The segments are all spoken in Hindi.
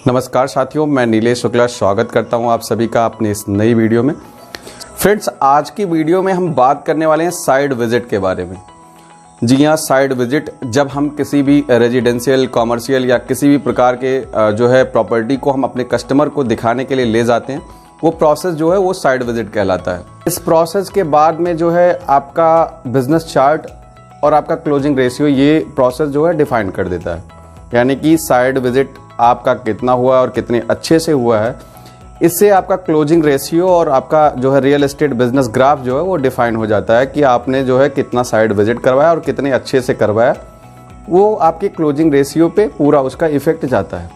नमस्कार साथियों, मैं नीलेश शुक्ला स्वागत करता हूं आप सभी का अपनी इस नई वीडियो में। फ्रेंड्स, आज की वीडियो में हम बात करने वाले हैं साइट विजिट के बारे में। जी हाँ, साइट विजिट जब हम किसी भी रेजिडेंशियल, कॉमर्शियल या किसी भी प्रकार के जो है प्रॉपर्टी को हम अपने कस्टमर को दिखाने के लिए ले जाते हैं, वो प्रोसेस जो है वो साइट विजिट कहलाता है। इस प्रोसेस के बाद में जो है आपका बिजनेस चार्ट और आपका क्लोजिंग रेशियो ये प्रोसेस जो है डिफाइन कर देता है। यानी कि साइट विजिट आपका कितना हुआ और कितने अच्छे से हुआ है, इससे आपका क्लोजिंग रेशियो और आपका जो है रियल एस्टेट बिजनेस ग्राफ जो है वो डिफाइन हो जाता है कि आपने जो है कितना साइट विजिट करवाया और कितने अच्छे से करवाया। वो आपके क्लोजिंग रेशियो पे पूरा उसका इफेक्ट जाता है।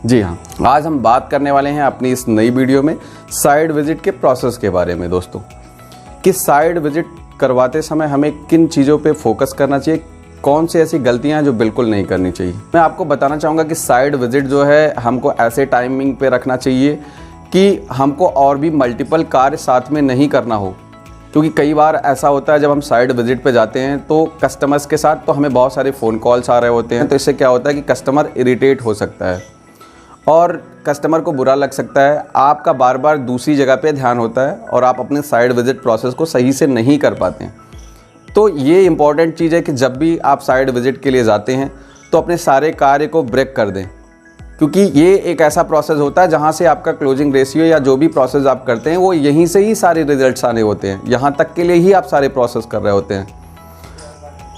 जी हाँ, आज हम बात करने वाले हैं अपनी इस नई वीडियो में साइट विजिट के प्रोसेस के बारे में दोस्तों, कि साइट विजिट करवाते समय हमें किन चीज़ों पे फोकस करना चाहिए, कौन सी ऐसी गलतियां हैं जो बिल्कुल नहीं करनी चाहिए। मैं आपको बताना चाहूँगा कि साइट विजिट जो है हमको ऐसे टाइमिंग पे रखना चाहिए कि हमको और भी मल्टीपल कार्य साथ में नहीं करना हो। क्योंकि कई बार ऐसा होता है जब हम साइट विजिट पे जाते हैं तो कस्टमर्स के साथ तो हमें बहुत सारे फ़ोन कॉल्स आ रहे होते हैं, तो इससे क्या होता है कि कस्टमर इरिटेट हो सकता है और कस्टमर को बुरा लग सकता है। आपका बार बार दूसरी जगह पे ध्यान होता है और आप अपने साइट विजिट प्रोसेस को सही से नहीं कर पाते हैं। तो ये इम्पॉर्टेंट चीज़ है कि जब भी आप साइट विजिट के लिए जाते हैं तो अपने सारे कार्य को ब्रेक कर दें, क्योंकि ये एक ऐसा प्रोसेस होता है जहाँ से आपका क्लोजिंग रेशियो या जो भी प्रोसेस आप करते हैं वो यहीं से ही सारे रिजल्ट्स आने होते हैं। यहाँ तक के लिए ही आप सारे प्रोसेस कर रहे होते हैं।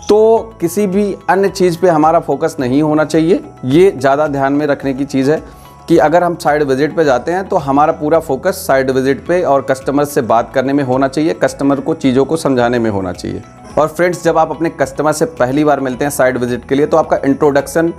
तो किसी भी अन्य चीज़ पे हमारा फोकस नहीं होना चाहिए। ये ज़्यादा ध्यान में रखने की चीज़ है कि अगर हम साइट विजिट पे जाते हैं तो हमारा पूरा फोकस साइट विजिट पे और कस्टमर से बात करने में होना चाहिए, कस्टमर को चीज़ों को समझाने में होना चाहिए। और फ्रेंड्स, जब आप अपने कस्टमर से पहली बार मिलते हैं साइट विजिट के लिए तो आपका इंट्रोडक्शन,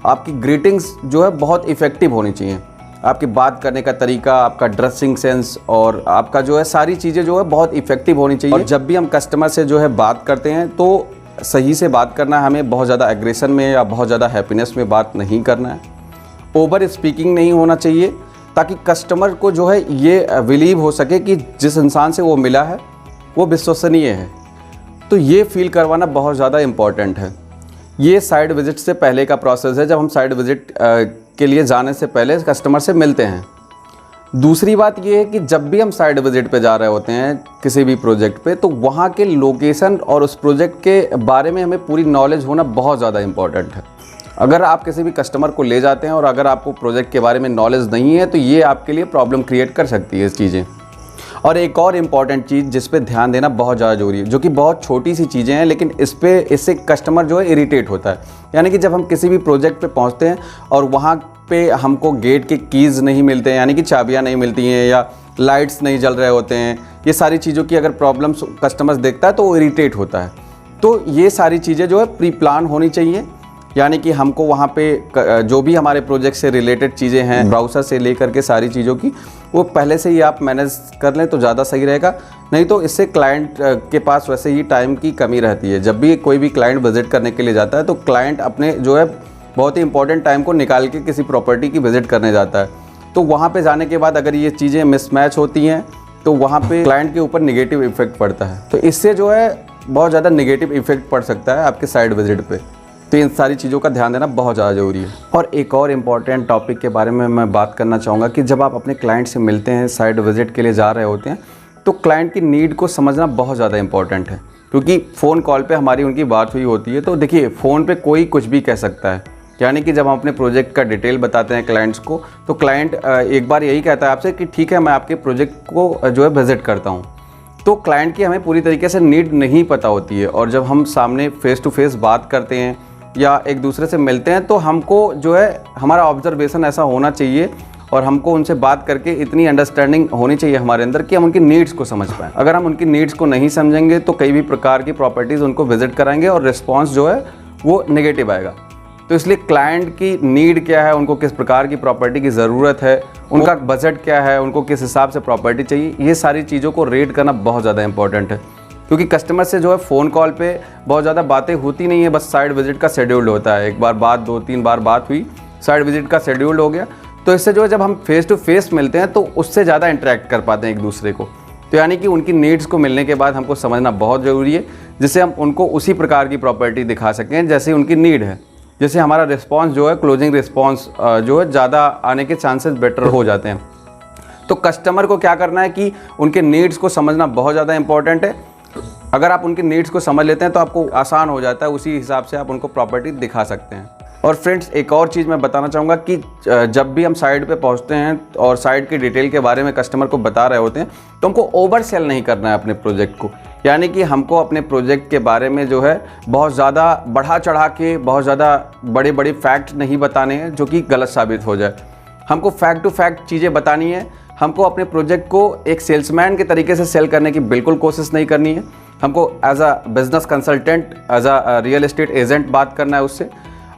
आपकी ग्रीटिंग्स जो है बहुत इफ़ेक्टिव होनी चाहिए। आपकी बात करने का तरीका, आपका ड्रेसिंग सेंस और आपका जो है सारी चीज़ें जो है बहुत इफ़ेक्टिव होनी चाहिए। और जब भी हम कस्टमर से जो है बात करते हैं तो सही से बात करना है, हमें बहुत ज़्यादा एग्रेशन में या बहुत ज़्यादा हैप्पीनेस में बात नहीं करना है। ओवर स्पीकिंग नहीं होना चाहिए, ताकि कस्टमर को जो है ये बिलीव हो सके कि जिस इंसान से वो मिला है वो विश्वसनीय है। तो ये फील करवाना बहुत ज़्यादा इम्पॉर्टेंट है। ये साइट विजिट से पहले का प्रोसेस है, जब हम साइट विजिट के लिए जाने से पहले कस्टमर से मिलते हैं। दूसरी बात ये है कि जब भी हम साइट विजिट पे जा रहे होते हैं किसी भी प्रोजेक्ट पे, तो वहाँ के लोकेशन और उस प्रोजेक्ट के बारे में हमें पूरी नॉलेज होना बहुत ज़्यादा इम्पॉर्टेंट है। अगर आप किसी भी कस्टमर को ले जाते हैं और अगर आपको प्रोजेक्ट के बारे में नॉलेज नहीं है तो ये आपके लिए प्रॉब्लम क्रिएट कर सकती है इस चीज़ें। और एक और इम्पॉर्टेंट चीज़ जिस पे ध्यान देना बहुत ज़्यादा ज़रूरी है, जो कि बहुत छोटी सी चीज़ें हैं लेकिन इससे कस्टमर जो है इरिटेट होता है। यानी कि जब हम किसी भी प्रोजेक्ट पे पहुंचते हैं और वहाँ पे हमको गेट के कीज़ नहीं मिलते हैं, यानी कि चाबियाँ नहीं मिलती हैं या लाइट्स नहीं जल रहे होते हैं, ये सारी चीज़ों की अगर प्रॉब्लम्स कस्टमर्स देखता है तो वो इरिटेट होता है। तो ये सारी चीज़ें जो है प्री प्लान होनी चाहिए। यानी कि हमको वहाँ पे जो भी हमारे प्रोजेक्ट से रिलेटेड चीज़ें हैं, ब्राउज़र से लेकर के सारी चीज़ों की, वो पहले से ही आप मैनेज कर लें तो ज़्यादा सही रहेगा। नहीं तो इससे क्लाइंट के पास वैसे ही टाइम की कमी रहती है। जब भी कोई भी क्लाइंट विज़िट करने के लिए जाता है तो क्लाइंट अपने जो है बहुत ही इंपॉर्टेंट टाइम को निकाल के किसी प्रॉपर्टी की विज़िट करने जाता है। तो वहाँ पर जाने के बाद अगर ये चीज़ें मिसमैच होती हैं तो वहाँ पर क्लाइंट के ऊपर निगेटिव इफेक्ट पड़ता है। तो इससे जो है बहुत ज़्यादा निगेटिव इफेक्ट पड़ सकता है आपके साइट विज़िट पर। तो इन सारी चीज़ों का ध्यान देना बहुत ज़्यादा ज़रूरी है। और एक और इम्पॉर्टेंट टॉपिक के बारे में मैं बात करना चाहूँगा कि जब आप अपने क्लाइंट से मिलते हैं, साइट विजिट के लिए जा रहे होते हैं, तो क्लाइंट की नीड को समझना बहुत ज़्यादा इम्पॉर्टेंट है। क्योंकि फ़ोन कॉल पे हमारी उनकी बात हुई होती है, तो देखिए फ़ोन पे कोई कुछ भी कह सकता है। यानी कि जब हम अपने प्रोजेक्ट का डिटेल बताते हैं क्लाइंट्स को, तो क्लाइंट एक बार यही कहता है आपसे कि ठीक है, मैं आपके प्रोजेक्ट को जो है विज़िट करता हूँ। तो क्लाइंट की हमें पूरी तरीके से नीड नहीं पता होती है। और जब हम सामने फ़ेस टू फेस बात करते हैं या एक दूसरे से मिलते हैं तो हमको जो है हमारा ऑब्जर्वेशन ऐसा होना चाहिए और हमको उनसे बात करके इतनी अंडरस्टैंडिंग होनी चाहिए हमारे अंदर कि हम उनकी नीड्स को समझ पाएँ। अगर हम उनकी नीड्स को नहीं समझेंगे तो कई भी प्रकार की प्रॉपर्टीज़ उनको विजिट कराएंगे और रिस्पॉन्स जो है वो नेगेटिव आएगा। तो इसलिए क्लाइंट की नीड क्या है, उनको किस प्रकार की प्रॉपर्टी की ज़रूरत है, उनका बजट क्या है, उनको किस हिसाब से प्रॉपर्टी चाहिए, ये सारी चीज़ों को रेट करना बहुत ज़्यादा इंपॉर्टेंट है। क्योंकि कस्टमर से जो है फ़ोन कॉल पे बहुत ज़्यादा बातें होती नहीं है, बस साइट विजिट का शेड्यूल्ड होता है। एक बार बात, 2-3 बार बात हुई, साइट विजिट का शेड्यूल्ड हो गया। तो इससे जो है जब हम फेस टू फेस मिलते हैं तो उससे ज़्यादा इंटरेक्ट कर पाते हैं एक दूसरे को। तो यानी कि उनकी नीड्स को मिलने के बाद हमको समझना बहुत ज़रूरी है, जिससे हम उनको उसी प्रकार की प्रॉपर्टी दिखा सकें जैसे उनकी नीड है। जैसे हमारा रिस्पांस जो है, क्लोजिंग रिस्पांस जो है ज़्यादा आने के चांसेस बेटर हो जाते हैं। तो कस्टमर को क्या करना है कि उनके नीड्स को समझना बहुत ज़्यादा इंपॉर्टेंट है। अगर आप उनके नीड्स को समझ लेते हैं तो आपको आसान हो जाता है, उसी हिसाब से आप उनको प्रॉपर्टी दिखा सकते हैं। और फ्रेंड्स, एक और चीज़ मैं बताना चाहूँगा कि जब भी हम साइट पे पहुँचते हैं और साइट की डिटेल के बारे में कस्टमर को बता रहे होते हैं तो हमको ओवर सेल नहीं करना है अपने प्रोजेक्ट को। यानी कि हमको अपने प्रोजेक्ट के बारे में जो है बहुत ज़्यादा बढ़ा चढ़ा के बहुत ज़्यादा बड़े बड़े फैक्ट नहीं बताने हैं जो कि गलत साबित हो जाए। हमको फैक्ट टू फैक्ट चीज़ें बतानी है। हमको अपने प्रोजेक्ट को एक सेल्समैन के तरीके से सेल करने की बिल्कुल कोशिश नहीं करनी है। हमको as a business consultant, as a real estate agent बात करना है उससे,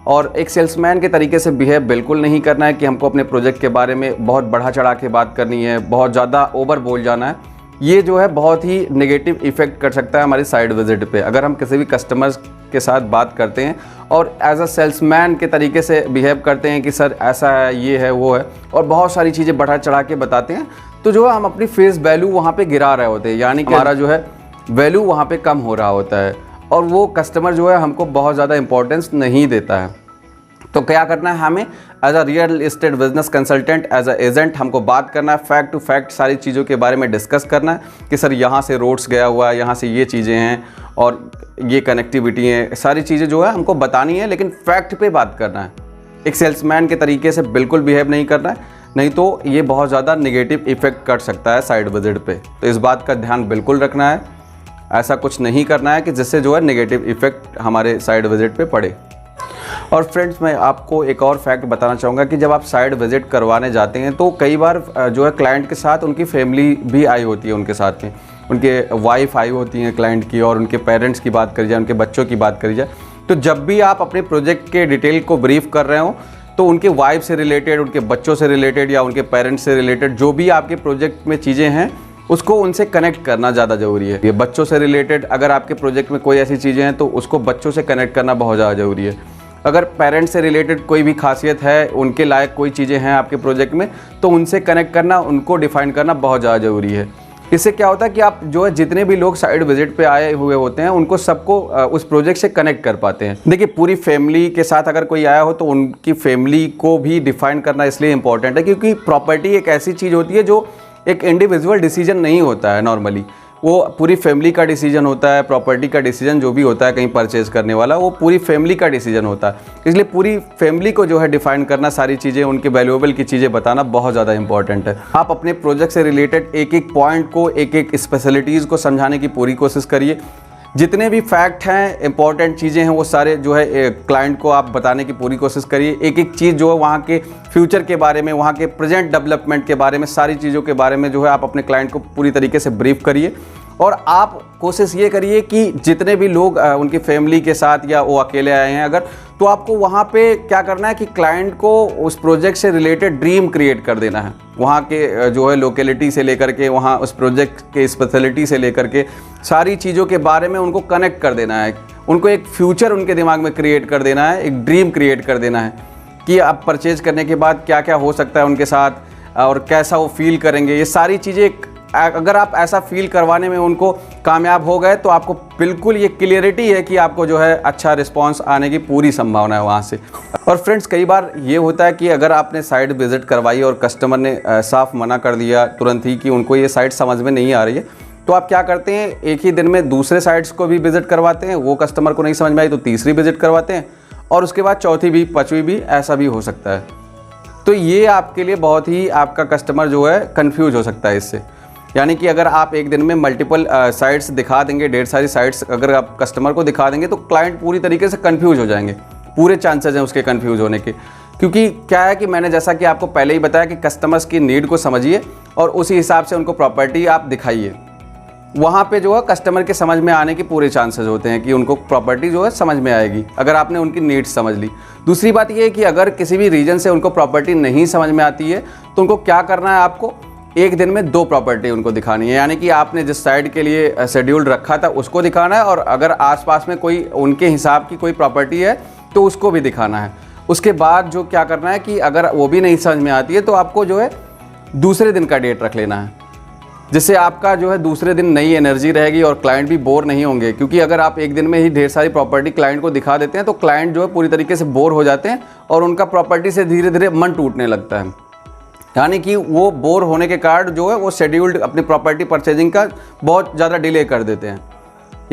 और एक सेल्समैन के तरीके से बिहेव बिल्कुल नहीं करना है कि हमको अपने प्रोजेक्ट के बारे में बहुत बढ़ा चढ़ा के बात करनी है, बहुत ज़्यादा ओवर बोल जाना है। ये जो है बहुत ही नेगेटिव इफेक्ट कर सकता है हमारी साइट विजिट पे। अगर हम किसी भी कस्टमर्स के साथ बात करते हैं और एज अ सेल्समैन के तरीके से बिहेव करते हैं कि सर ऐसा है, ये है, वो है, और बहुत सारी चीज़ें बढ़ा चढ़ा के बताते हैं, तो जो है हम अपनी फेस वैल्यू वहाँ पे गिरा रहे होते हैं। यानी कि हमारा जो है वैल्यू वहाँ पे कम हो रहा होता है और वो कस्टमर जो है हमको बहुत ज़्यादा इंपॉर्टेंस नहीं देता है। तो क्या करना है हमें as a real estate business consultant, as a agent हमको बात करना है, फैक्ट टू फैक्ट सारी चीज़ों के बारे में डिस्कस करना है कि सर यहाँ से रोड्स गया हुआ है, यहाँ से ये चीज़ें हैं और ये कनेक्टिविटी है, सारी चीज़ें जो है हमको बतानी है, लेकिन फैक्ट पे बात करना है। एक सेल्समैन के तरीके से बिल्कुल बिहेव नहीं करना है, नहीं तो ये बहुत ज़्यादा निगेटिव इफेक्ट कर सकता है साइट विजिट पे। तो इस बात का ध्यान बिल्कुल रखना है, ऐसा कुछ नहीं करना है कि जिससे जो है नेगेटिव इफेक्ट हमारे साइट विजिट पे पड़े। और फ्रेंड्स, मैं आपको एक और फैक्ट बताना चाहूँगा कि जब आप साइट विजिट करवाने जाते हैं तो कई बार जो है क्लाइंट के साथ उनकी फैमिली भी आई होती है, उनके साथ में उनके वाइफ आई होती हैं क्लाइंट की, और उनके पेरेंट्स की बात करी जाए, उनके बच्चों की बात करी जाए। तो जब भी आप अपने प्रोजेक्ट के डिटेल को ब्रीफ कर रहे हो तो उनके वाइफ से रिलेटेड, उनके बच्चों से रिलेटेड या उनके पेरेंट्स से रिलेटेड जो भी आपके प्रोजेक्ट में चीज़ें हैं उसको उनसे कनेक्ट करना ज़्यादा ज़रूरी है। ये बच्चों से रिलेटेड अगर आपके प्रोजेक्ट में कोई ऐसी चीज़ें हैं तो उसको बच्चों से कनेक्ट करना बहुत ज़्यादा ज़रूरी है। अगर पेरेंट्स से रिलेटेड कोई भी खासियत है, उनके लायक कोई चीज़ें हैं आपके प्रोजेक्ट में, तो उनसे कनेक्ट करना, उनको डिफाइन करना बहुत ज़्यादा ज़रूरी है। इससे क्या होता है कि आप जो है जितने भी लोग साइट विजिट पे आए हुए होते हैं उनको सबको उस प्रोजेक्ट से कनेक्ट कर पाते हैं। देखिए, पूरी फैमिली के साथ अगर कोई आया हो तो उनकी फैमिली को भी डिफाइन करना इसलिए इम्पॉर्टेंट है क्योंकि प्रॉपर्टी एक ऐसी चीज़ होती है जो एक इंडिविजुअल डिसीजन नहीं होता है। नॉर्मली वो पूरी फैमिली का डिसीजन होता है। प्रॉपर्टी का डिसीजन जो भी होता है कहीं परचेज़ करने वाला, वो पूरी फैमिली का डिसीजन होता है। इसलिए पूरी फैमिली को जो है डिफाइन करना, सारी चीज़ें, उनके वैल्यूएबल की चीज़ें बताना बहुत ज़्यादा इंपॉर्टेंट है। आप अपने प्रोजेक्ट से रिलेटेड एक एक पॉइंट को, एक एक स्पेशलिटीज़ को समझाने की पूरी कोशिश करिए। जितने भी फैक्ट हैं, इंपॉर्टेंट चीज़ें हैं, वो सारे जो है क्लाइंट को आप बताने की पूरी कोशिश करिए। एक एक चीज़ जो है वहाँ के फ्यूचर के बारे में, वहाँ के प्रेजेंट डेवलपमेंट के बारे में, सारी चीज़ों के बारे में जो है आप अपने क्लाइंट को पूरी तरीके से ब्रीफ करिए। और आप कोशिश ये करिए कि जितने भी लोग उनकी फैमिली के साथ या वो अकेले आए हैं अगर, तो आपको वहाँ पे क्या करना है कि क्लाइंट को उस प्रोजेक्ट से रिलेटेड ड्रीम क्रिएट कर देना है। वहाँ के जो है लोकेलिटी से लेकर के, वहाँ उस प्रोजेक्ट के स्पेशलिटी से लेकर के सारी चीज़ों के बारे में उनको कनेक्ट कर देना है। उनको एक फ्यूचर उनके दिमाग में क्रिएट कर देना है, एक ड्रीम क्रिएट कर देना है कि आप परचेज करने के बाद क्या क्या हो सकता है उनके साथ और कैसा वो फील करेंगे। ये सारी चीज़ें अगर आप ऐसा फील करवाने में उनको कामयाब हो गए तो आपको बिल्कुल ये क्लियरिटी है कि आपको जो है अच्छा रिस्पांस आने की पूरी संभावना है वहाँ से। और फ्रेंड्स, कई बार ये होता है कि अगर आपने साइट विजिट करवाई और कस्टमर ने साफ मना कर दिया तुरंत ही कि उनको ये साइट समझ में नहीं आ रही है, तो आप क्या करते हैं, एक ही दिन में दूसरे साइट्स को भी विजिट करवाते हैं। वो कस्टमर को नहीं समझ में आई तो तीसरी विजिट करवाते हैं और उसके बाद चौथी भी, पाँचवीं भी, ऐसा भी हो सकता है। तो ये आपके लिए बहुत ही, आपका कस्टमर जो है कन्फ्यूज हो सकता है इससे। यानी कि अगर आप एक दिन में मल्टीपल साइट्स दिखा देंगे, ढेर सारी साइट्स अगर आप कस्टमर को दिखा देंगे तो क्लाइंट पूरी तरीके से कंफ्यूज हो जाएंगे। पूरे चांसेस हैं उसके कंफ्यूज होने के, क्योंकि क्या है कि मैंने जैसा कि आपको पहले ही बताया कि कस्टमर्स की नीड को समझिए और उसी हिसाब से उनको प्रॉपर्टी आप दिखाइए। वहाँ पे जो है कस्टमर के समझ में आने के पूरे चांसेस होते हैं कि उनको प्रॉपर्टी जो है समझ में आएगी अगर आपने उनकी नीड्स समझ ली। दूसरी बात ये है कि अगर किसी भी रीजन से उनको प्रॉपर्टी नहीं समझ में आती है तो उनको क्या करना है, आपको एक दिन में 2 प्रॉपर्टी उनको दिखानी है। यानी कि आपने जिस साइट के लिए शेड्यूल रखा था उसको दिखाना है और अगर आसपास में कोई उनके हिसाब की कोई प्रॉपर्टी है तो उसको भी दिखाना है। उसके बाद जो क्या करना है कि अगर वो भी नहीं समझ में आती है तो आपको जो है दूसरे दिन का डेट रख लेना है। जिससे आपका जो है दूसरे दिन नई एनर्जी रहेगी और क्लाइंट भी बोर नहीं होंगे। क्योंकि अगर आप एक दिन में ही ढेर सारी प्रॉपर्टी क्लाइंट को दिखा देते हैं तो क्लाइंट जो है पूरी तरीके से बोर हो जाते हैं और उनका प्रॉपर्टी से धीरे धीरे मन टूटने लगता है। यानी कि वो बोर होने के कारण जो है वो शेड्यूल्ड अपनी प्रॉपर्टी परचेजिंग का बहुत ज़्यादा डिले कर देते हैं।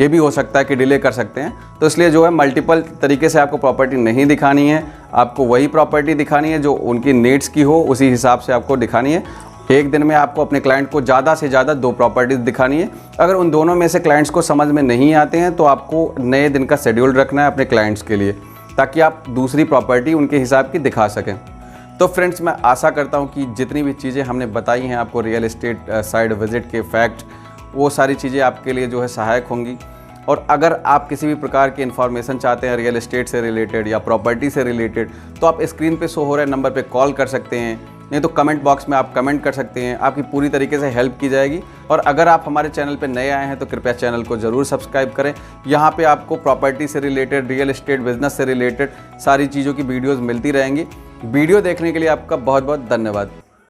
ये भी हो सकता है कि डिले कर सकते हैं। तो इसलिए जो है मल्टीपल तरीके से आपको प्रॉपर्टी नहीं दिखानी है, आपको वही प्रॉपर्टी दिखानी है जो उनकी नीड्स की हो, उसी हिसाब से आपको दिखानी है। एक दिन में आपको अपने क्लाइंट को ज़्यादा से ज़्यादा 2 प्रॉपर्टीज़ दिखानी है। अगर उन दोनों में से क्लाइंट्स को समझ में नहीं आते हैं तो आपको नए दिन का शेड्यूल रखना है अपने क्लाइंट्स के लिए, ताकि आप दूसरी प्रॉपर्टी उनके हिसाब की दिखा सकें। तो फ्रेंड्स, मैं आशा करता हूं कि जितनी भी चीज़ें हमने बताई हैं आपको रियल एस्टेट साइट विजिट के फैक्ट, वो सारी चीज़ें आपके लिए जो है सहायक होंगी। और अगर आप किसी भी प्रकार की इन्फॉर्मेशन चाहते हैं रियल एस्टेट से रिलेटेड या प्रॉपर्टी से रिलेटेड, तो आप स्क्रीन पे शो हो रहे नंबर पे कॉल कर सकते हैं, नहीं तो कमेंट बॉक्स में आप कमेंट कर सकते हैं। आपकी पूरी तरीके से हेल्प की जाएगी। और अगर आप हमारे चैनल पे नए आए हैं तो कृपया चैनल को ज़रूर सब्सक्राइब करें। यहाँ पे आपको प्रॉपर्टी से रिलेटेड, रियल एस्टेट बिजनेस से रिलेटेड सारी चीज़ों की वीडियोज़ मिलती रहेंगी। वीडियो देखने के लिए आपका बहुत बहुत धन्यवाद।